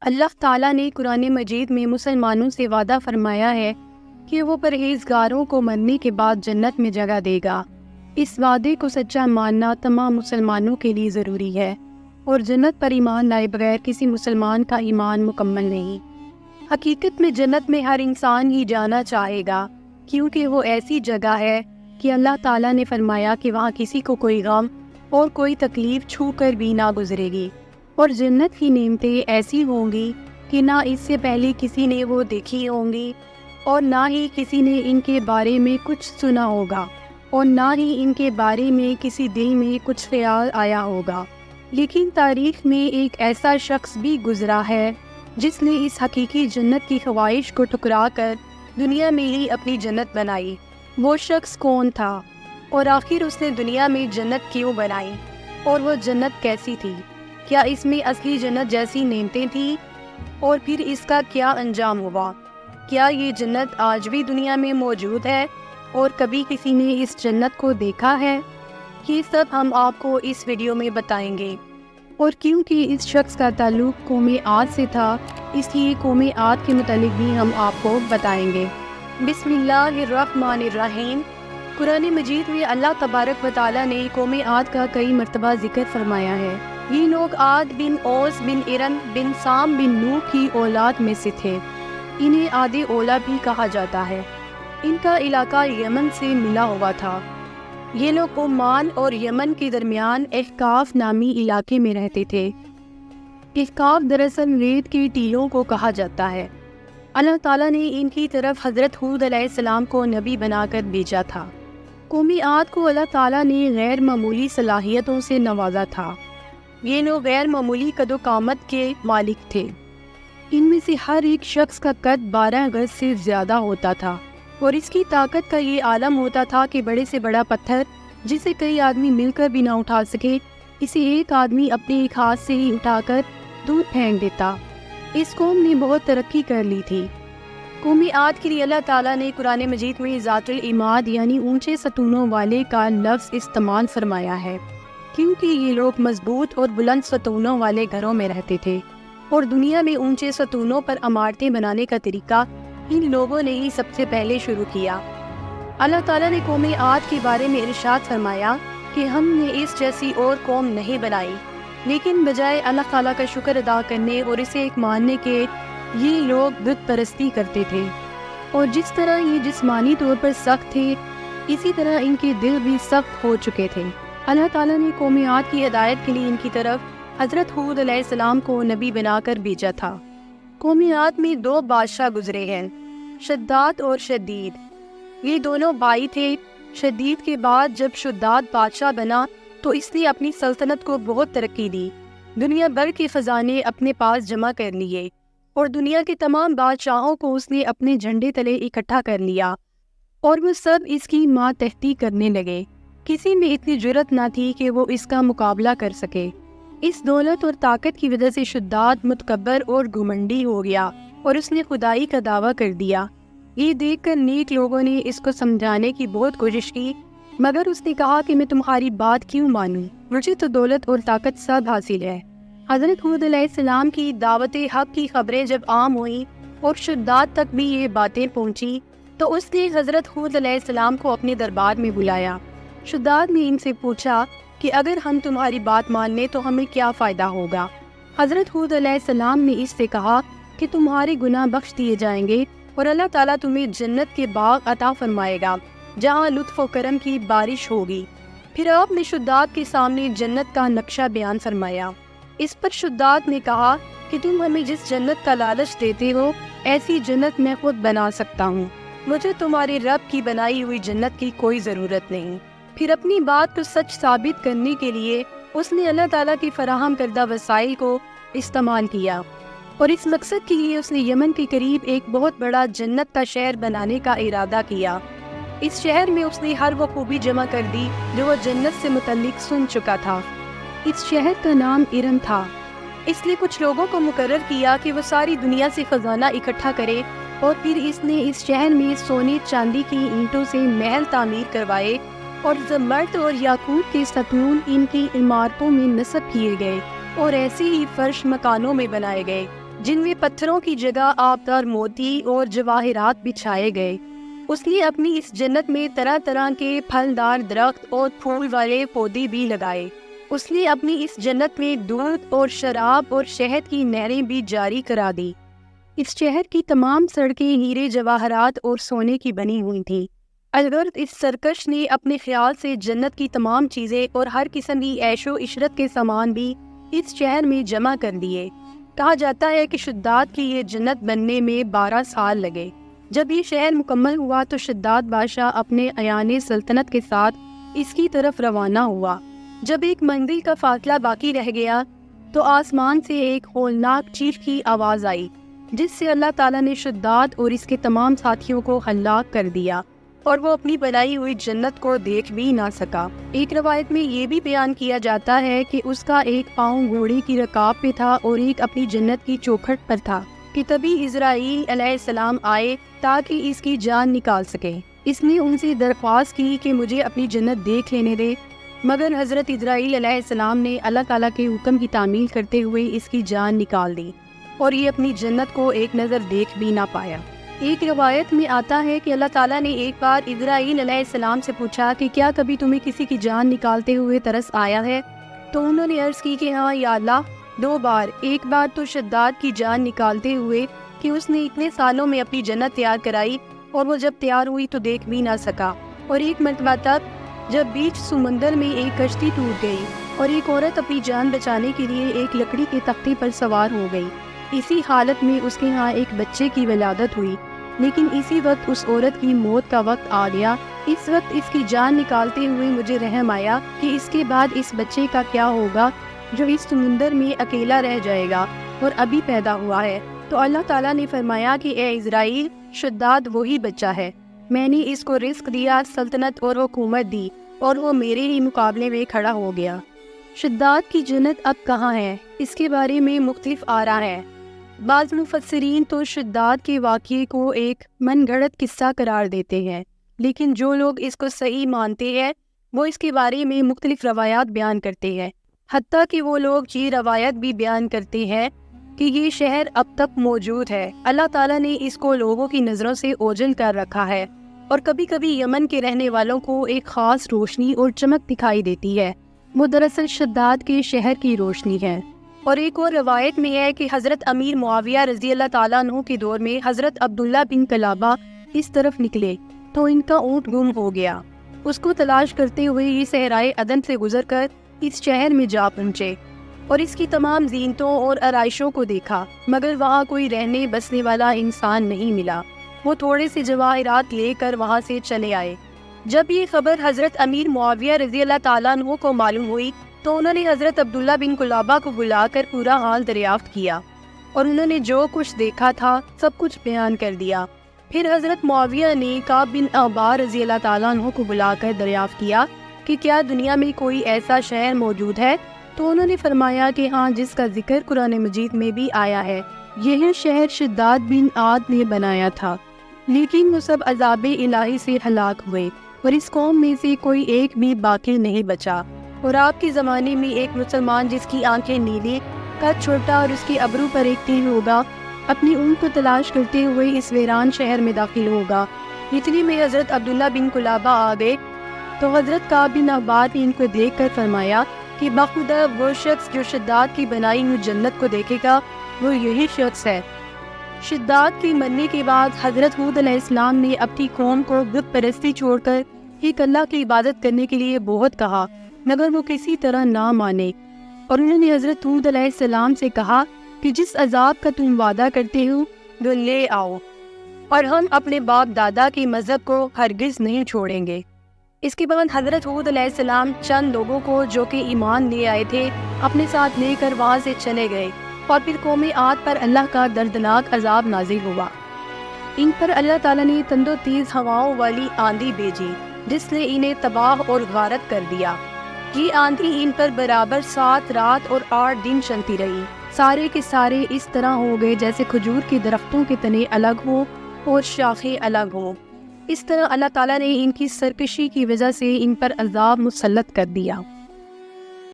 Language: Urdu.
اللہ تعالیٰ نے قرآن مجید میں مسلمانوں سے وعدہ فرمایا ہے کہ وہ پرہیزگاروں کو مرنے کے بعد جنت میں جگہ دے گا۔ اس وعدے کو سچا ماننا تمام مسلمانوں کے لیے ضروری ہے، اور جنت پر ایمان لائے بغیر کسی مسلمان کا ایمان مکمل نہیں۔ حقیقت میں جنت میں ہر انسان ہی جانا چاہے گا، کیونکہ وہ ایسی جگہ ہے کہ اللہ تعالیٰ نے فرمایا کہ وہاں کسی کو کوئی غم اور کوئی تکلیف چھو کر بھی نہ گزرے گی، اور جنت کی نعمتیں ایسی ہوں گی کہ نہ اس سے پہلے کسی نے وہ دیکھی ہوں گی اور نہ ہی کسی نے ان کے بارے میں کچھ سنا ہوگا، اور نہ ہی ان کے بارے میں کسی دل میں کچھ خیال آیا ہوگا۔ لیکن تاریخ میں ایک ایسا شخص بھی گزرا ہے جس نے اس حقیقی جنت کی خواہش کو ٹھکرا کر دنیا میں ہی اپنی جنت بنائی۔ وہ شخص کون تھا، اور آخر اس نے دنیا میں جنت کیوں بنائی، اور وہ جنت کیسی تھی؟ کیا اس میں اصلی جنت جیسی نعمتیں تھیں؟ اور پھر اس کا کیا انجام ہوا؟ کیا یہ جنت آج بھی دنیا میں موجود ہے، اور کبھی کسی نے اس جنت کو دیکھا ہے؟ یہ سب ہم آپ کو اس ویڈیو میں بتائیں گے، اور کیونکہ اس شخص کا تعلق قوم عاد سے تھا، اس لیے قوم عاد کے متعلق بھی ہم آپ کو بتائیں گے۔ بسم اللہ الرحمن الرحیم۔ قرآن مجید میں اللہ تبارک و تعالیٰ نے قوم عاد کا کئی مرتبہ ذکر فرمایا ہے۔ یہ لوگ عاد بن اوس بن ارم بن سام بن نوح کی اولاد میں سے تھے۔ انہیں عاد اولا بھی کہا جاتا ہے۔ ان کا علاقہ یمن سے ملا ہوا تھا۔ یہ لوگ عمان اور یمن کے درمیان احقاف نامی علاقے میں رہتے تھے۔ احقاف دراصل ریت کے ٹیلوں کو کہا جاتا ہے۔ اللہ تعالیٰ نے ان کی طرف حضرت ہود علیہ السلام کو نبی بنا کر بھیجا تھا۔ قوم عاد کو اللہ تعالیٰ نے غیر معمولی صلاحیتوں سے نوازا تھا۔ یہ لوگ غیر معمولی قد و قامت کے مالک تھے۔ ان میں سے ہر ایک شخص کا قد 12 گز سے زیادہ ہوتا تھا، اور اس کی طاقت کا یہ عالم ہوتا تھا کہ بڑے سے بڑا پتھر جسے کئی آدمی مل کر بھی نہ اٹھا سکے، اسے ایک آدمی اپنے ایک ہاتھ سے ہی اٹھا کر دور پھینک دیتا۔ اس قوم نے بہت ترقی کر لی تھی۔ قوم عاد کے لیے اللہ تعالیٰ نے قرآن مجید میں ذات العماد یعنی اونچے ستونوں والے کا لفظ استعمال فرمایا ہے، کیونکہ یہ لوگ مضبوط اور بلند ستونوں والے گھروں میں رہتے تھے، اور دنیا میں اونچے ستونوں پر عمارتیں بنانے کا طریقہ ان لوگوں نے ہی سب سے پہلے شروع کیا۔ اللہ تعالیٰ نے قوم عاد کے بارے میں ارشاد فرمایا کہ ہم نے اس جیسی اور قوم نہیں بنائی، لیکن بجائے اللہ تعالیٰ کا شکر ادا کرنے اور اسے ایک ماننے کے، یہ لوگ بت پرستی کرتے تھے، اور جس طرح یہ جسمانی طور پر سخت تھے، اسی طرح ان کے دل بھی سخت ہو چکے تھے۔ اللہ تعالیٰ نے قوم عاد کی ہدایت کے لیے ان کی طرف حضرت ہود علیہ السلام کو نبی بنا کر بھیجا تھا۔ قوم عاد میں 2 بادشاہ گزرے ہیں، شداد اور شدید۔ یہ دونوں بھائی تھے۔ شدید کے بعد جب شداد بادشاہ بنا تو اس نے اپنی سلطنت کو بہت ترقی دی، دنیا بھر کے خزانے اپنے پاس جمع کر لیے، اور دنیا کے تمام بادشاہوں کو اس نے اپنے جھنڈے تلے اکٹھا کر لیا، اور وہ سب اس کی ماتحتی کرنے لگے۔ کسی میں اتنی جرأت نہ تھی کہ وہ اس کا مقابلہ کر سکے۔ اس دولت اور طاقت کی وجہ سے شداد متکبر اور گھمنڈی ہو گیا، اور اس نے خدائی کا دعویٰ کر دیا۔ یہ دیکھ کر نیک لوگوں نے اس کو سمجھانے کی بہت کوشش کی، مگر اس نے کہا کہ میں تمہاری بات کیوں مانوں، مجھے تو دولت اور طاقت سب حاصل ہے۔ حضرت ہود علیہ السلام کی دعوت حق کی خبریں جب عام ہوئیں اور شداد تک بھی یہ باتیں پہنچی، تو اس نے حضرت ہود علیہ السلام کو اپنے دربار میں بلایا۔ شداد نے ان سے پوچھا کہ اگر ہم تمہاری بات مان لیں تو ہمیں کیا فائدہ ہوگا؟ حضرت ہود علیہ السلام نے اس سے کہا کہ تمہارے گناہ بخش دیے جائیں گے، اور اللہ تعالیٰ تمہیں جنت کے باغ عطا فرمائے گا جہاں لطف و کرم کی بارش ہوگی۔ پھر آپ نے شداد کے سامنے جنت کا نقشہ بیان فرمایا۔ اس پر شداد نے کہا کہ تم ہمیں جس جنت کا لالچ دیتے ہو، ایسی جنت میں خود بنا سکتا ہوں، مجھے تمہارے رب کی بنائی ہوئی جنت کی کوئی ضرورت نہیں۔ پھر اپنی بات کو سچ ثابت کرنے کے لیے اس نے اللہ تعالیٰ کی فراہم کردہ وسائل کو استعمال کیا، اور اس مقصد کے لیے اس نے یمن کے قریب ایک بہت بڑا جنت کا شہر بنانے کا ارادہ کیا۔ اس شہر میں اس نے ہر وہ خوبی جمع کر دی جو وہ جنت سے متعلق سن چکا تھا۔ اس شہر کا نام ارم تھا۔ اس لیے کچھ لوگوں کو مقرر کیا کہ وہ ساری دنیا سے خزانہ اکٹھا کرے، اور پھر اس نے اس شہر میں سونے چاندی کی اینٹوں سے محل تعمیر کروائے، اور زمرد اور یاقوت کے ستون ان کی عمارتوں میں نصب کیے گئے، اور ایسے ہی فرش مکانوں میں بنائے گئے جن میں پتھروں کی جگہ آبدار موتی اور جواہرات بچھائے گئے۔ اس نے اپنی اس جنت میں طرح طرح کے پھلدار درخت اور پھول والے پودے بھی لگائے۔ اس نے اپنی اس جنت میں دودھ اور شراب اور شہد کی نہریں بھی جاری کرا دی۔ اس شہر کی تمام سڑکیں ہیرے جواہرات اور سونے کی بنی ہوئی تھیں۔ الغرض اس سرکش نے اپنے خیال سے جنت کی تمام چیزیں اور ہر قسم کی عیش و عشرت کے سامان بھی اس شہر میں جمع کر دیے۔ کہا جاتا ہے کہ شداد کی یہ جنت بننے میں 12 سال لگے۔ جب یہ شہر مکمل ہوا تو شداد بادشاہ اپنے ایان سلطنت کے ساتھ اس کی طرف روانہ ہوا۔ جب ایک منزل کا فاصلہ باقی رہ گیا تو آسمان سے ایک ہولناک چیخ کی آواز آئی، جس سے اللہ تعالیٰ نے شداد اور اس کے تمام ساتھیوں کو ہلاک کر دیا اور وہ اپنی بنائی ہوئی جنت کو دیکھ بھی نہ سکا۔ ایک روایت میں یہ بھی بیان کیا جاتا ہے کہ اس کا ایک پاؤں گھوڑے کی رکاب پہ تھا اور ایک اپنی جنت کی چوکھٹ پر تھا کہ تبھی اسرائیل علیہ السلام آئے تاکہ اس کی جان نکال سکے۔ اس نے ان سے درخواست کی کہ مجھے اپنی جنت دیکھ لینے دے، مگر حضرت اسرائیل علیہ السلام نے اللہ تعالیٰ کے حکم کی تعمیل کرتے ہوئے اس کی جان نکال دی اور یہ اپنی جنت کو ایک نظر دیکھ بھی نہ پایا۔ ایک روایت میں آتا ہے کہ اللہ تعالیٰ نے ایک بار اسرائیل علیہ السلام سے پوچھا کہ کیا کبھی تمہیں کسی کی جان نکالتے ہوئے ترس آیا ہے؟ تو انہوں نے عرض کی کہ ہاں یا اللہ، 2 بار۔ ایک بار تو شداد کی جان نکالتے ہوئے کہ اس نے اتنے سالوں میں اپنی جنت تیار کرائی اور وہ جب تیار ہوئی تو دیکھ بھی نہ سکا، اور ایک مرتبہ تب جب بیچ سمندر میں ایک کشتی ٹوٹ گئی اور ایک عورت اپنی جان بچانے کے لیے ایک لکڑی کے تختے پر سوار ہو گئی۔ اسی حالت میں اس کے ہاں ایک بچے کی ولادت ہوئی، لیکن اسی وقت اس عورت کی موت کا وقت آ گیا۔ اس وقت اس کی جان نکالتے ہوئے مجھے رحم آیا کہ اس کے بعد اس بچے کا کیا ہوگا جو اس سمندر میں اکیلا رہ جائے گا اور ابھی پیدا ہوا ہے۔ تو اللہ تعالیٰ نے فرمایا کہ اے اسرائیل، شداد وہی بچہ ہے، میں نے اس کو رزق دیا، سلطنت اور حکومت دی، اور وہ میرے ہی مقابلے میں کھڑا ہو گیا۔ شداد کی جنت اب کہاں ہے؟ اس کے بارے میں مختلف آراء ہے۔ بعض مفسرین تو شداد کے واقعے کو ایک من گھڑت قصہ قرار دیتے ہیں، لیکن جو لوگ اس کو صحیح مانتے ہیں وہ اس کے بارے میں مختلف روایات بیان کرتے ہیں۔ حتیٰ کہ وہ لوگ یہ روایت بھی بیان کرتے ہیں کہ یہ شہر اب تک موجود ہے، اللہ تعالیٰ نے اس کو لوگوں کی نظروں سے اوجھل کر رکھا ہے، اور کبھی کبھی یمن کے رہنے والوں کو ایک خاص روشنی اور چمک دکھائی دیتی ہے، وہ دراصل شداد کے شہر کی روشنی ہے۔ اور ایک اور روایت میں ہے کہ حضرت امیر معاویہ رضی اللہ تعالیٰ عنہ کے دور میں حضرت عبداللہ بن کلابہ اس طرف نکلے تو ان کا اونٹ گم ہو گیا۔ اس کو تلاش کرتے ہوئے یہ صحرائے عدن سے گزر کر اس شہر میں جا پہنچے اور اس کی تمام زینتوں اور آرائشوں کو دیکھا، مگر وہاں کوئی رہنے بسنے والا انسان نہیں ملا۔ وہ تھوڑے سے جواہرات لے کر وہاں سے چلے آئے۔ جب یہ خبر حضرت امیر معاویہ رضی اللہ تعالیٰ عنہ کو معلوم ہوئی تو انہوں نے حضرت عبداللہ بن کلابہ کو بلا کر پورا حال دریافت کیا اور انہوں نے جو کچھ دیکھا تھا سب کچھ بیان کر دیا۔ پھر حضرت معاویہ نے کعب بن احبار رضی اللہ تعالیٰ عنہ کو بلا کر دریافت کیا کہ کیا دنیا میں کوئی ایسا شہر موجود ہے؟ تو انہوں نے فرمایا کہ ہاں، جس کا ذکر قرآن مجید میں بھی آیا ہے، یہ شہر شداد بن عاد نے بنایا تھا، لیکن وہ سب عذاب الہی سے ہلاک ہوئے اور اس قوم میں سے کوئی ایک بھی باقی نہیں بچا۔ اور آپ کے زمانے میں ایک مسلمان جس کی آنکھیں نیلی، قد چھوٹا اور اس کے ابرو پر ایک تیر ہوگا، اپنی اونٹ کو تلاش کرتے ہوئے اس ویران شہر میں داخل ہوگا۔ اتنے میں حضرت عبداللہ بن کلابہ آ گئے تو حضرت کعب بن احبار نے ان کو دیکھ کر فرمایا کہ بخدا وہ شخص جو شداد کی بنائی ہوئی جنت کو دیکھے گا وہ یہی شخص ہے۔ شداد کے مرنے کے بعد حضرت ہود علیہ السلام نے اپنی قوم کو بت پرستی چھوڑ کر ایک اللہ کی عبادت کرنے کے لیے بہت کہا، مگر وہ کسی طرح نہ مانے، اور انہوں نے حضرت ہود علیہ السلام سے کہا کہ جس عذاب کا تم وعدہ کرتے ہو وہ لے آؤ، اور ہم اپنے باپ دادا کے مذہب کو ہرگز نہیں چھوڑیں گے۔ اس کے بعد حضرت ہود علیہ السلام چند لوگوں کو جو کہ ایمان لے آئے تھے اپنے ساتھ لے کر وہاں سے چلے گئے، اور پھر قوم عاد پر اللہ کا دردناک عذاب نازل ہوا۔ ان پر اللہ تعالیٰ نے تند و تیز ہواؤں والی آندھی بھیجی جس نے انہیں تباہ اور غارت کر دیا۔ یہ آندھی ان پر برابر 7 رات اور 8 دن چلتی رہی، سارے کے سارے اس طرح ہو گئے جیسے کھجور کے درختوں کے تنے الگ ہوں اور شاخیں الگ ہوں۔ اس طرح اللہ تعالیٰ نے ان کی سرکشی کی وجہ سے ان پر عذاب مسلط کر دیا۔